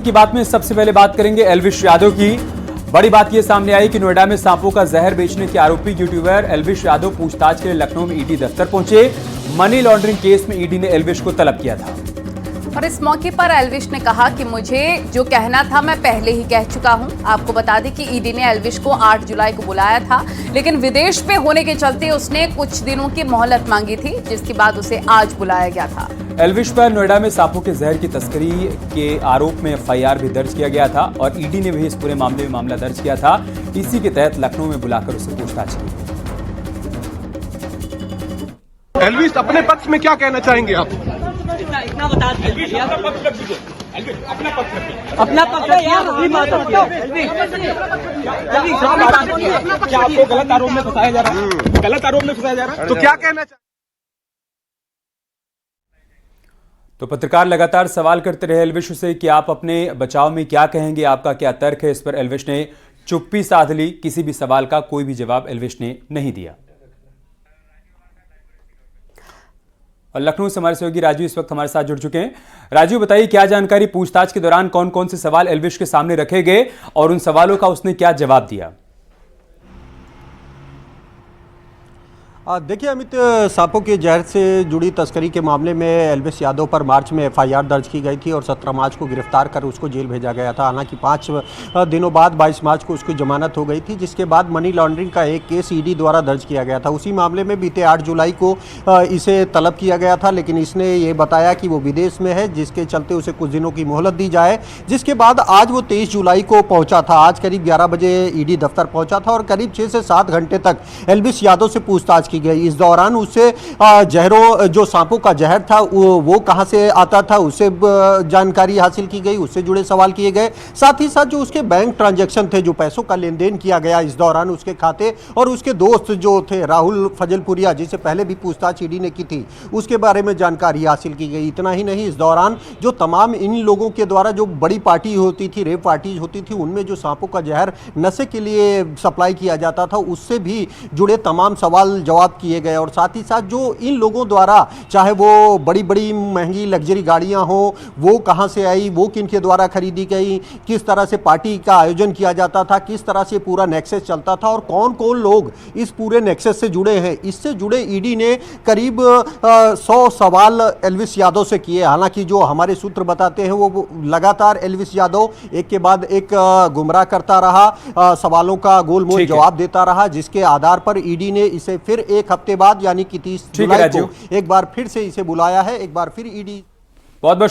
की बात में सबसे पहले बात करेंगे एल्विश यादव की। बड़ी बात यह सामने आई कि नोएडा में सांपों का जहर बेचने के आरोपी यूट्यूबर एल्विश यादव पूछताछ के लिए लखनऊ में ईडी दफ्तर पहुंचे। मनी लॉन्ड्रिंग केस में ईडी ने एल्विश को तलब किया था और इस मौके पर एल्विश ने कहा कि मुझे जो कहना था मैं पहले ही कह चुका हूं। आपको बता दें कि ईडी ने एल्विश को 8 जुलाई को बुलाया था, लेकिन विदेश में होने के चलते उसने कुछ दिनों की मोहलत मांगी थी, जिसके बाद उसे आज बुलाया गया था। एल्विश पर नोएडा में सांपों के जहर की तस्करी के आरोप में एफआईआर भी दर्ज किया गया था और ईडी ने भी इस पूरे मामले में मामला दर्ज किया था। इसी के तहत लखनऊ में बुलाकर उसे पूछताछ की। एल्विश अपने पक्ष में क्या कहना चाहेंगे आप? इतना बता दीजिए अपना पक्ष क्या आपको गलत आरोप में फंसाया जा रहा है? गलत आरोप में फंसाया जा रहा है तो क्या कहना चाहिए? तो पत्रकार लगातार सवाल करते रहे एल्विश से कि आप अपने बचाव में क्या कहेंगे, आपका क्या तर्क है। इस पर एल्विश ने चुप्पी साध ली। किसी भी सवाल का कोई भी जवाब एल्विश ने नहीं दिया। और लखनऊ से हमारे सहयोगी राजू इस वक्त हमारे साथ जुड़ चुके हैं। राजू, बताइए क्या जानकारी, पूछताछ के दौरान कौन कौन से सवाल एल्विश के सामने रखे गए और उन सवालों का उसने क्या जवाब दिया? देखिए अमित, सांपों के जहर से जुड़ी तस्करी के मामले में एल्विश यादव पर मार्च में एफआईआर दर्ज की गई थी और 17 मार्च को गिरफ्तार कर उसको जेल भेजा गया था। हालांकि 5 दिनों बाद 22 मार्च को उसकी जमानत हो गई थी, जिसके बाद मनी लॉन्ड्रिंग का एक केस ईडी द्वारा दर्ज किया गया था। उसी मामले में बीते 8 जुलाई को इसे तलब किया गया था, लेकिन इसने ये बताया कि वो विदेश में है, जिसके चलते उसे कुछ दिनों की मोहलत दी जाए। जिसके बाद आज वो 23 जुलाई को पहुंचा था। आज करीब 11 बजे ईडी दफ्तर पहुंचा था और करीब 6 से 7 घंटे तक एल्विश यादव से पूछताछ की गई। इस दौरान उससे जहरों, जो सांपों का जहर था वो कहां से आता था, उससे जानकारी हासिल की गई, उससे जुड़े सवाल किए गए। साथ ही साथ जो उसके बैंक ट्रांजैक्शन थे, जो पैसों का लेन देन किया गया इस दौरान उसके खाते, और उसके दोस्त जो थे राहुल फजलपुरिया, जिसे पहले भी पूछताछ ईडी ने की थी, उसके बारे में जानकारी हासिल की गई। इतना ही नहीं, इस दौरान जो तमाम इन लोगों के द्वारा जो बड़ी पार्टी होती थी, रेप पार्टीज होती थी, उनमें जो सांपों का जहर नशे के लिए सप्लाई किया जाता था, उससे भी जुड़े तमाम सवाल जवाब किए गए। और साथ ही साथ जो इन लोगों द्वारा, चाहे वो बड़ी बड़ी महंगी लग्जरी गाड़ियां हो, वो कहां से आई, वो किन के द्वारा खरीदी गई, किस तरह से पार्टी का आयोजन किया जाता था, किस तरह से पूरा नेक्सस चलता था और कौन कौन लोग इस पूरे नेक्सस से जुड़े हैं, इससे जुड़े ईडी ने करीब 100 सवाल एल्विश यादव से किए। हालांकि जो हमारे सूत्र बताते हैं वो लगातार एल्विश यादव एक के बाद एक गुमराह करता रहा, सवालों का गोलमोल जवाब देता रहा, जिसके आधार पर ईडी ने इसे फिर एक हफ्ते बाद यानी कि 30 जुलाई को एक बार फिर से इसे बुलाया है। एक बार फिर ईडी बहुत बहुत